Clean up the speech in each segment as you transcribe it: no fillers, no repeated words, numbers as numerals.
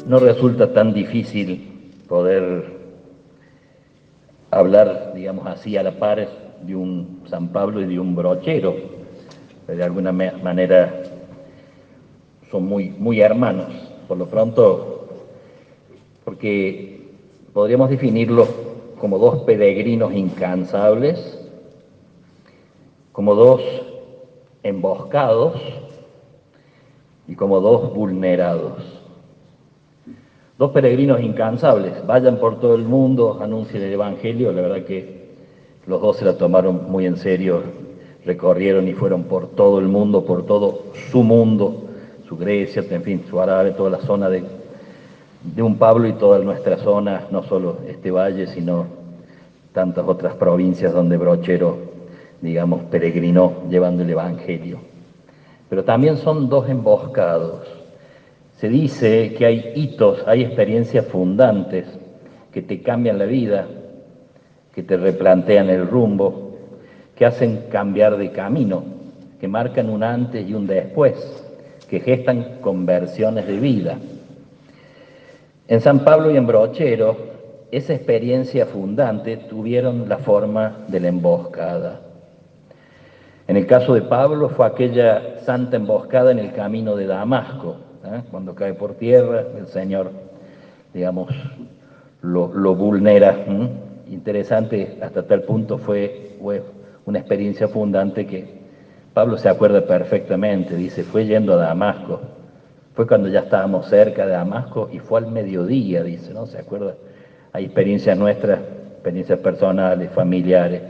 no resulta tan difícil poder hablar, digamos así, a la par de un San Pablo y de un Brochero. De alguna manera son muy hermanos, por lo pronto, porque podríamos definirlos como dos peregrinos incansables, como dos emboscados y como dos vulnerados. Dos peregrinos incansables, vayan por todo el mundo, anuncien el Evangelio. La verdad que los dos se la tomaron muy en serio, recorrieron y fueron por todo el mundo, por todo su mundo, su Grecia, en fin, su Arabia, toda la zona de un Pablo y toda nuestra zona, no solo este valle, sino tantas otras provincias donde Brochero, digamos, peregrinó llevando el Evangelio. Pero también son dos emboscados. Se dice que hay hitos, hay experiencias fundantes que te cambian la vida, que te replantean el rumbo, que hacen cambiar de camino, que marcan un antes y un después, que gestan conversiones de vida. En San Pablo y en Brochero, esa experiencia fundante tuvieron la forma de la emboscada. En el caso de Pablo fue aquella santa emboscada en el camino de Damasco, cuando cae por tierra, el Señor, digamos, lo vulnera. Interesante, hasta tal punto fue una experiencia fundante que Pablo se acuerda perfectamente, dice, fue yendo a Damasco, fue cuando ya estábamos cerca de Damasco y fue al mediodía, dice, ¿no? ¿Se acuerda? Hay experiencias nuestras, experiencias personales, familiares,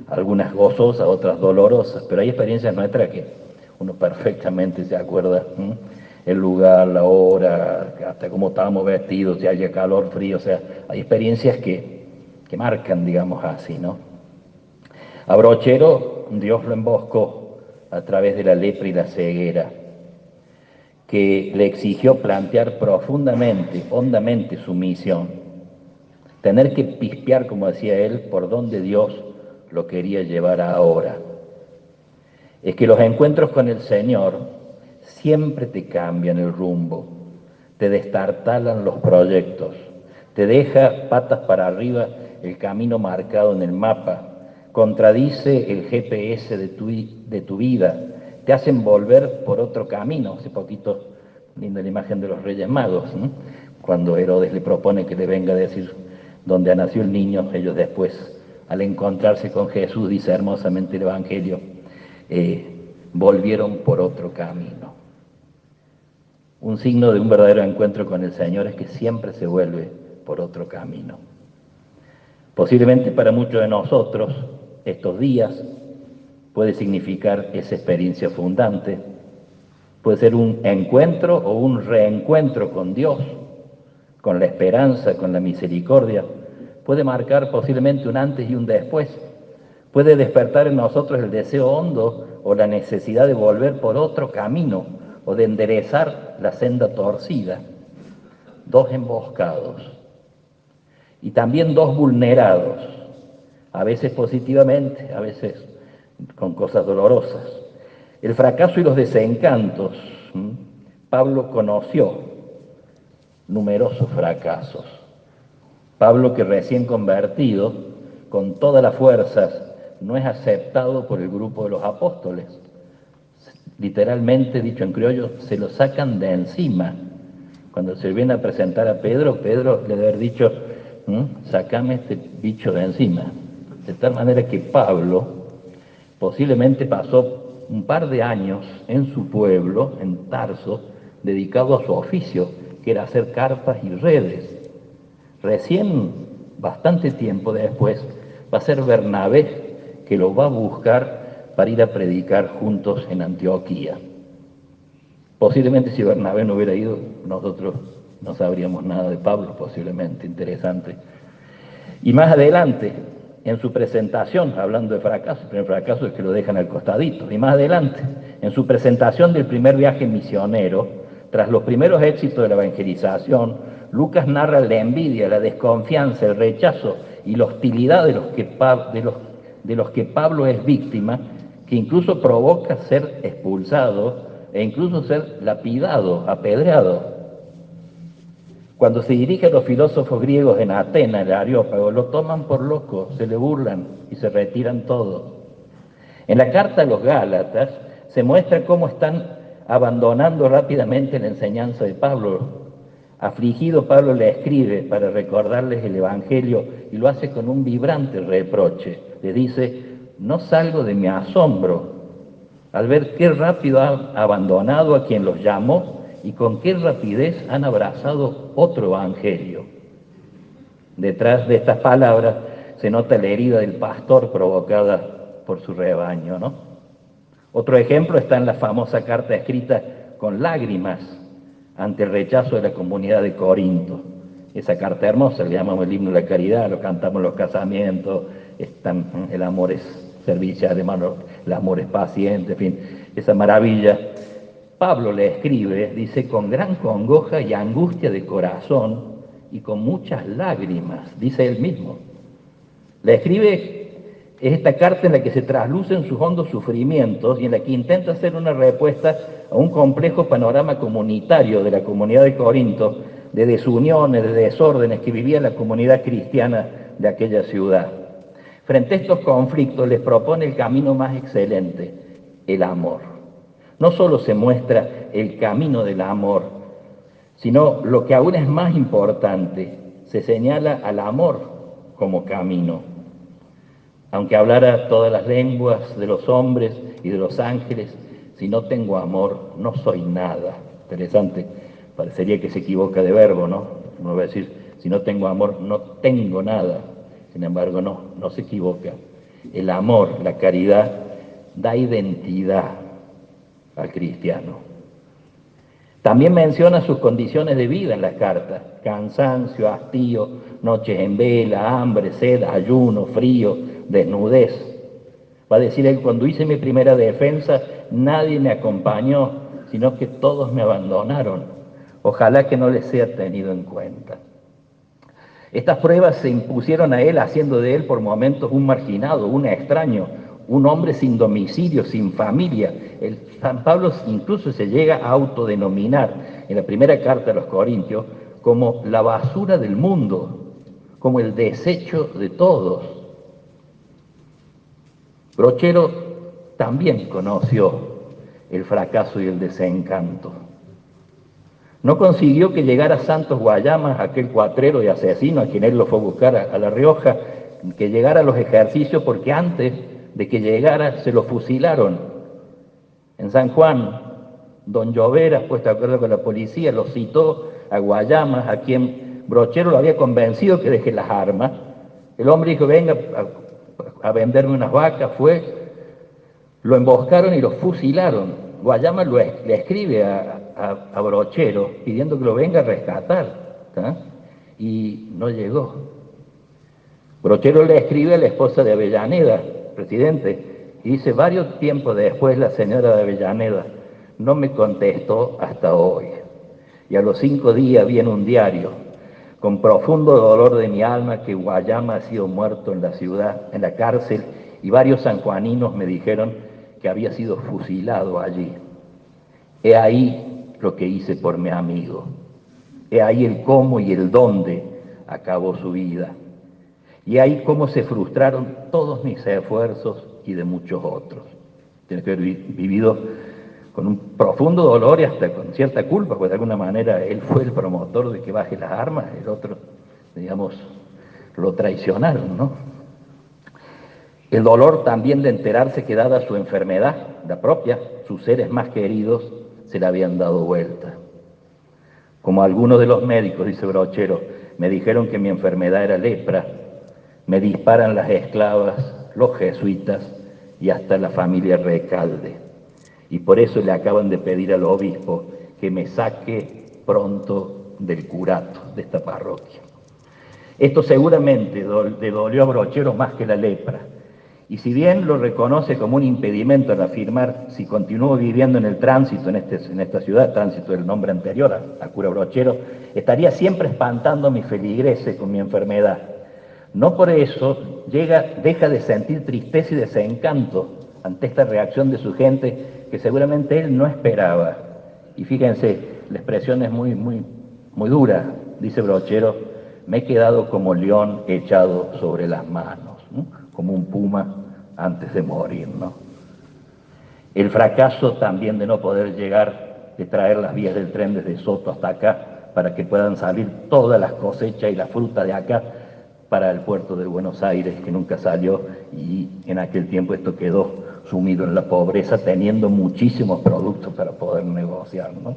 algunas gozosas, otras dolorosas, pero hay experiencias nuestras que uno perfectamente se acuerda, el lugar, la hora, hasta cómo estábamos vestidos, si haya calor, frío, o sea, hay experiencias que marcan, digamos así, ¿no? A Brochero Dios lo emboscó a través de la lepra y la ceguera, que le exigió plantear profundamente, hondamente su misión, tener que pispear, como decía él, por donde Dios lo quería llevar ahora. Es que los encuentros con el Señor siempre te cambian el rumbo, te destartalan los proyectos, te deja patas para arriba el camino marcado en el mapa, contradice el GPS de tu vida, te hacen volver por otro camino. Hace poquito, linda la imagen de los Reyes Magos, ¿no? Cuando Herodes le propone que le venga a decir dónde nació el niño, ellos después, al encontrarse con Jesús, dice hermosamente el Evangelio, volvieron por otro camino. Un signo de un verdadero encuentro con el Señor es que siempre se vuelve por otro camino. Posiblemente para muchos de nosotros estos días puede significar esa experiencia fundante, puede ser un encuentro o un reencuentro con Dios, con la esperanza, con la misericordia, puede marcar posiblemente un antes y un después, puede despertar en nosotros el deseo hondo o la necesidad de volver por otro camino o de enderezar la senda torcida. Dos emboscados y también dos vulnerados, a veces positivamente, a veces con cosas dolorosas. El fracaso y los desencantos. Pablo conoció numerosos fracasos. Pablo, que recién convertido, con todas las fuerzas, no es aceptado por el grupo de los apóstoles. Literalmente, dicho en criollo, se lo sacan de encima. Cuando se viene a presentar a Pedro, Pedro le debe haber dicho, sacame este bicho de encima. De tal manera que Pablo posiblemente pasó un par de años en su pueblo, en Tarso, dedicado a su oficio, que era hacer carpas y redes. Recién, bastante tiempo después, va a ser Bernabé que lo va a buscar para ir a predicar juntos en Antioquía. Posiblemente si Bernabé no hubiera ido, nosotros no sabríamos nada de Pablo, posiblemente, interesante. Y más adelante, en su presentación, hablando de fracaso, el primer fracaso es que lo dejan al costadito, y más adelante, en su presentación del primer viaje misionero, tras los primeros éxitos de la evangelización, Lucas narra la envidia, la desconfianza, el rechazo y la hostilidad de los que Pablo es víctima, que incluso provoca ser expulsado e incluso ser lapidado, apedreado. Cuando se dirige a los filósofos griegos en Atenas, el Areópago, lo toman por loco, se le burlan y se retiran todos. En la carta a los Gálatas se muestra cómo están abandonando rápidamente la enseñanza de Pablo. Afligido, Pablo le escribe para recordarles el Evangelio y lo hace con un vibrante reproche. Le dice: no salgo de mi asombro al ver qué rápido han abandonado a quien los llamó y con qué rapidez han abrazado otro evangelio. Detrás de estas palabras se nota la herida del pastor provocada por su rebaño, ¿no? Otro ejemplo está en la famosa carta escrita con lágrimas ante el rechazo de la comunidad de Corinto. Esa carta hermosa, le llamamos el himno de la caridad, lo cantamos en los casamientos, el amor es servicial, hermano, el amor es paciente, en fin, esa maravilla. Pablo le escribe, dice, con gran congoja y angustia de corazón y con muchas lágrimas, dice él mismo. Le escribe esta carta en la que se traslucen sus hondos sufrimientos y en la que intenta hacer una respuesta a un complejo panorama comunitario de la comunidad de Corinto, de desuniones, de desórdenes que vivía la comunidad cristiana de aquella ciudad. Frente a estos conflictos les propone el camino más excelente, el amor. No solo se muestra el camino del amor, sino lo que aún es más importante, se señala al amor como camino. Aunque hablara todas las lenguas de los hombres y de los ángeles, si no tengo amor, no soy nada. Interesante, parecería que se equivoca de verbo, ¿no? Uno va a decir, si no tengo amor, no tengo nada. Sin embargo, no se equivoca. El amor, la caridad, da identidad al cristiano. También menciona sus condiciones de vida en las cartas: cansancio, hastío, noches en vela, hambre, sed, ayuno, frío, desnudez. Va a decir él: cuando hice mi primera defensa, nadie me acompañó, sino que todos me abandonaron. Ojalá que no les sea tenido en cuenta. Estas pruebas se impusieron a él, haciendo de él por momentos un marginado, un extraño, un hombre sin domicilio, sin familia. San Pablo incluso se llega a autodenominar en la primera carta a los Corintios como la basura del mundo, como el desecho de todos. Brochero también conoció el fracaso y el desencanto. No consiguió que llegara Santos Guayamas, aquel cuatrero y asesino a quien él lo fue a buscar a La Rioja, que llegara a los ejercicios, porque antes de que llegara se lo fusilaron. En San Juan, don Lloveras, puesto de acuerdo con la policía, lo citó a Guayamas, a quien Brochero lo había convencido que deje las armas. El hombre dijo: venga a venderme unas vacas. Fue, lo emboscaron y lo fusilaron. Guayamas le escribe a Brochero pidiendo que lo venga a rescatar, ¿tá? Y no llegó. Brochero le escribe a la esposa de Avellaneda, presidente, y dice: varios tiempos después la señora de Avellaneda no me contestó hasta hoy. Y a los 5 días vi en un diario, con profundo dolor de mi alma, que Guayama ha sido muerto en la ciudad, en la cárcel, y varios sanjuaninos me dijeron que había sido fusilado allí. He ahí lo que hice por mi amigo. He ahí el cómo y el dónde acabó su vida. Y ahí cómo se frustraron todos mis esfuerzos y de muchos otros. Tiene que haber vivido con un profundo dolor y hasta con cierta culpa, porque de alguna manera él fue el promotor de que baje las armas, el otro, digamos, lo traicionaron, ¿no? El dolor también de enterarse que, dada su enfermedad, la propia, sus seres más queridos se le habían dado vuelta. Como algunos de los médicos, dice Brochero, me dijeron que mi enfermedad era lepra, me disparan las esclavas, los jesuitas y hasta la familia Recalde. Y por eso le acaban de pedir al obispo que me saque pronto del curato de esta parroquia. Esto seguramente le dolió a Brochero más que la lepra. Y si bien lo reconoce como un impedimento al afirmar si continúo viviendo en el tránsito, en esta ciudad, tránsito del nombre anterior a cura Brochero, estaría siempre espantando a mis feligreses con mi enfermedad. No por eso deja de sentir tristeza y desencanto ante esta reacción de su gente que seguramente él no esperaba. Y fíjense, la expresión es muy dura. dice Brochero, me he quedado como león echado sobre las manos, ¿no? Como un puma antes de morir, ¿no? El fracaso también de no poder llegar, de traer las vías del tren desde Soto hasta acá, para que puedan salir todas las cosechas y la fruta de acá para el puerto de Buenos Aires, que nunca salió, y en aquel tiempo esto quedó sumido en la pobreza, teniendo muchísimos productos para poder negociar, ¿no?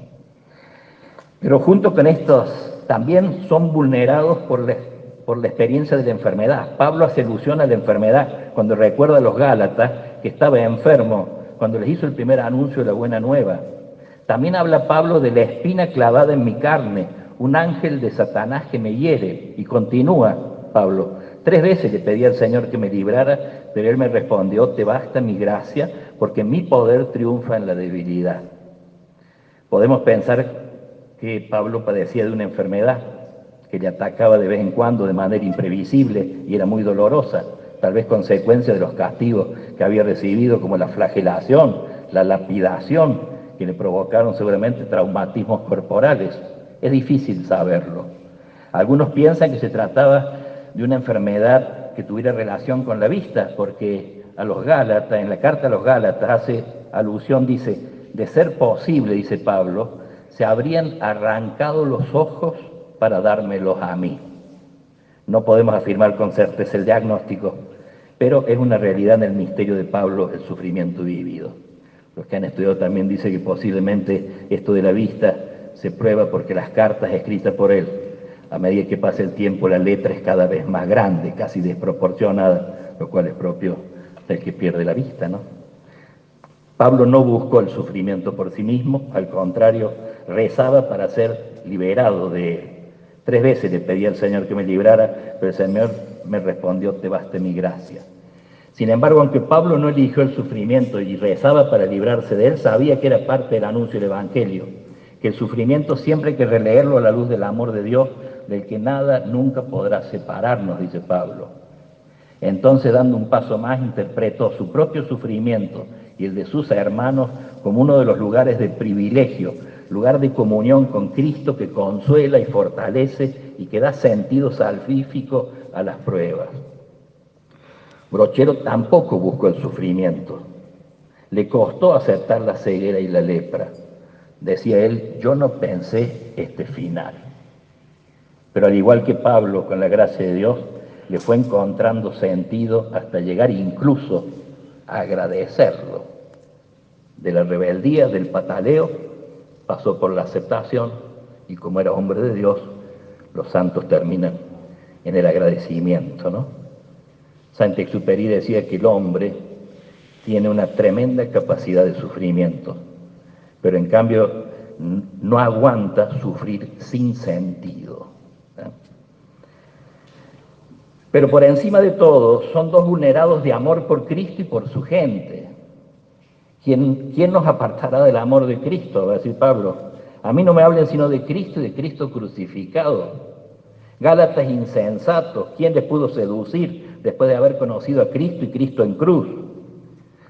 Pero junto con estos, también son vulnerados por la experiencia de la enfermedad. Pablo hace alusión a la enfermedad cuando recuerda a los Gálatas que estaba enfermo, cuando les hizo el primer anuncio de la buena nueva. También habla Pablo de la espina clavada en mi carne, un ángel de Satanás que me hiere, y continúa Pablo: 3 veces le pedí al Señor que me librara, pero Él me respondió: te basta mi gracia, porque mi poder triunfa en la debilidad. Podemos pensar que Pablo padecía de una enfermedad que le atacaba de vez en cuando de manera imprevisible y era muy dolorosa, tal vez consecuencia de los castigos que había recibido, como la flagelación, la lapidación, que le provocaron seguramente traumatismos corporales. Es difícil saberlo. Algunos piensan que se trataba de una enfermedad que tuviera relación con la vista, porque a los Gálatas, en la carta a los Gálatas hace alusión, dice: de ser posible, dice Pablo, se habrían arrancado los ojos para dármelos a mí. No podemos afirmar con certeza el diagnóstico, pero es una realidad en el misterio de Pablo el sufrimiento vivido. Los que han estudiado también dicen que posiblemente esto de la vista se prueba porque las cartas escritas por él, a medida que pasa el tiempo, la letra es cada vez más grande, casi desproporcionada, lo cual es propio del que pierde la vista, ¿no? Pablo no buscó el sufrimiento por sí mismo, al contrario, rezaba para ser liberado de él. 3 veces le pedí al Señor que me librara, pero el Señor me respondió: te basta mi gracia. Sin embargo, aunque Pablo no eligió el sufrimiento y rezaba para librarse de él, sabía que era parte del anuncio del Evangelio, que el sufrimiento siempre hay que releerlo a la luz del amor de Dios, del que nada nunca podrá separarnos, dice Pablo. Entonces, dando un paso más, interpretó su propio sufrimiento y el de sus hermanos como uno de los lugares de privilegio, lugar de comunión con Cristo que consuela y fortalece y que da sentido salvífico a las pruebas. Brochero tampoco buscó el sufrimiento. Le costó aceptar la ceguera y la lepra. Decía él: yo no pensé este final. Pero al igual que Pablo, con la gracia de Dios, le fue encontrando sentido hasta llegar incluso a agradecerlo. De la rebeldía, del pataleo, pasó por la aceptación, y como era hombre de Dios, los santos terminan en el agradecimiento, ¿no? Saint-Exupéry decía que el hombre tiene una tremenda capacidad de sufrimiento, pero en cambio no aguanta sufrir sin sentido, ¿eh? Pero por encima de todo, son 2 vulnerados de amor por Cristo y por su gente. ¿Quién nos apartará del amor de Cristo? Va a decir Pablo. A mí no me hablen sino de Cristo y de Cristo crucificado. Gálatas insensatos, ¿quién les pudo seducir después de haber conocido a Cristo y Cristo en cruz?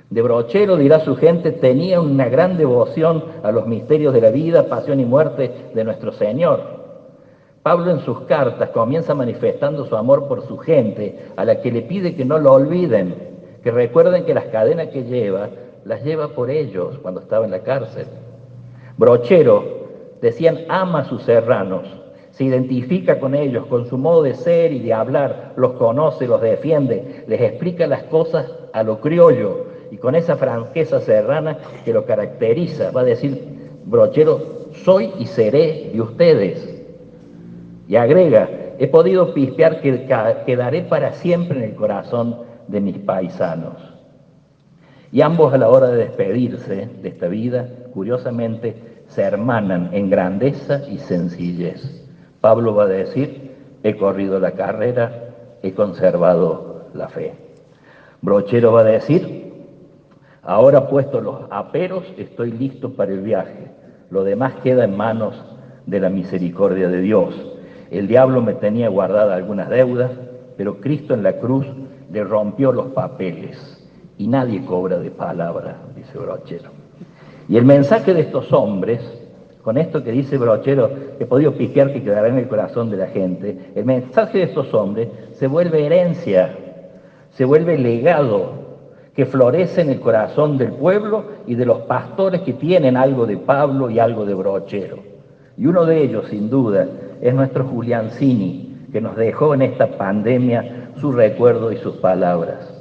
De Brochero, dirá su gente, tenía una gran devoción a los misterios de la vida, pasión y muerte de nuestro Señor. Pablo en sus cartas comienza manifestando su amor por su gente, a la que le pide que no lo olviden, que recuerden que las cadenas que lleva, las lleva por ellos cuando estaba en la cárcel. Brochero, decían, ama a sus serranos, se identifica con ellos, con su modo de ser y de hablar, los conoce, los defiende, les explica las cosas a lo criollo y con esa franqueza serrana que lo caracteriza. Va a decir Brochero: soy y seré de ustedes. Y agrega: he podido pispear que quedaré para siempre en el corazón de mis paisanos. Y ambos, a la hora de despedirse de esta vida, curiosamente, se hermanan en grandeza y sencillez. Pablo va a decir: he corrido la carrera, he conservado la fe. Brochero va a decir: ahora puesto los aperos, estoy listo para el viaje. Lo demás queda en manos de la misericordia de Dios. El diablo me tenía guardada algunas deudas, pero Cristo en la cruz le rompió los papeles y nadie cobra de palabra, dice Brochero. Y el mensaje de estos hombres con esto que dice Brochero, he podido piquear que quedará en el corazón de la gente, el mensaje de estos hombres se vuelve herencia, se vuelve legado, que florece en el corazón del pueblo y de los pastores que tienen algo de Pablo y algo de Brochero. Y uno de ellos, sin duda, es nuestro Julián Cini, que nos dejó en esta pandemia su recuerdo y sus palabras.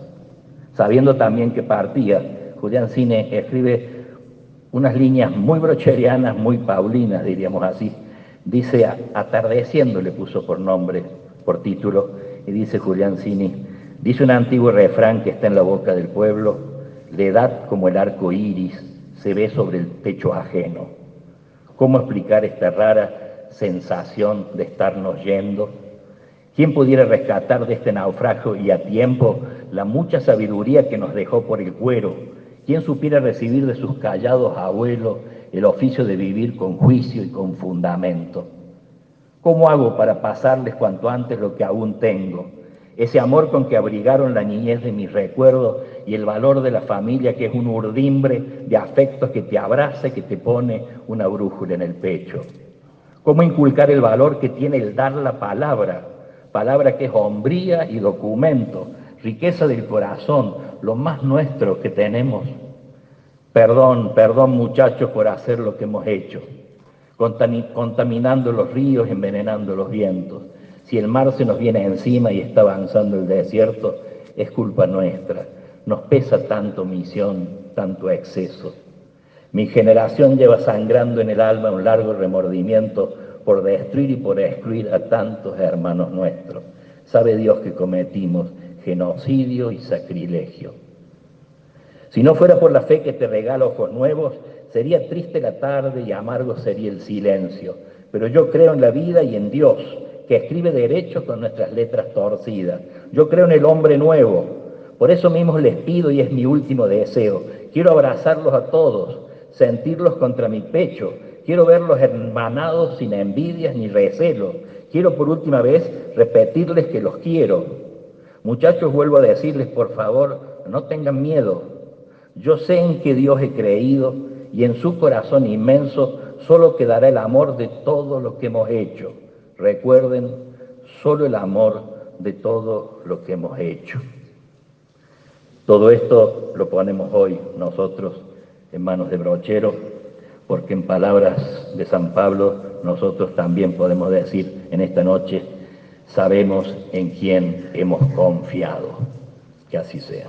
Sabiendo también que partía, Julián Cini escribe unas líneas muy brocherianas, muy paulinas, diríamos así. Dice, atardeciendo le puso por nombre, por título, y dice Julián Cini, dice un antiguo refrán que está en la boca del pueblo, la edad como el arco iris se ve sobre el pecho ajeno. ¿Cómo explicar esta rara sensación de estarnos yendo? ¿Quién pudiera rescatar de este naufragio y a tiempo la mucha sabiduría que nos dejó por el cuero? ¿Quién supiera recibir de sus callados abuelos el oficio de vivir con juicio y con fundamento? ¿Cómo hago para pasarles cuanto antes lo que aún tengo? Ese amor con que abrigaron la niñez de mis recuerdos y el valor de la familia, que es un urdimbre de afectos que te abraza y que te pone una brújula en el pecho. ¿Cómo inculcar el valor que tiene el dar la palabra? Palabra que es hombría y documento, riqueza del corazón, lo más nuestro que tenemos. Perdón, perdón muchachos por hacer lo que hemos hecho, contaminando los ríos, envenenando los vientos. Si el mar se nos viene encima y está avanzando el desierto, es culpa nuestra. Nos pesa tanto misión, tanto exceso. Mi generación lleva sangrando en el alma un largo remordimiento por destruir y por excluir a tantos hermanos nuestros. Sabe Dios que cometimos genocidio y sacrilegio. Si no fuera por la fe que te regala ojos nuevos, sería triste la tarde y amargo sería el silencio. Pero yo creo en la vida y en Dios, que escribe derecho con nuestras letras torcidas. Yo creo en el hombre nuevo. Por eso mismo les pido, y es mi último deseo, quiero abrazarlos a todos, sentirlos contra mi pecho. Quiero verlos hermanados sin envidias ni recelos. Quiero por última vez repetirles que los quiero. Muchachos, vuelvo a decirles, por favor, no tengan miedo. Yo sé en que Dios he creído y en su corazón inmenso solo quedará el amor de todo lo que hemos hecho. Recuerden, solo el amor de todo lo que hemos hecho. Todo esto lo ponemos hoy nosotros en manos de Brochero, porque en palabras de San Pablo nosotros también podemos decir en esta noche, sabemos en quién hemos confiado. Que así sea.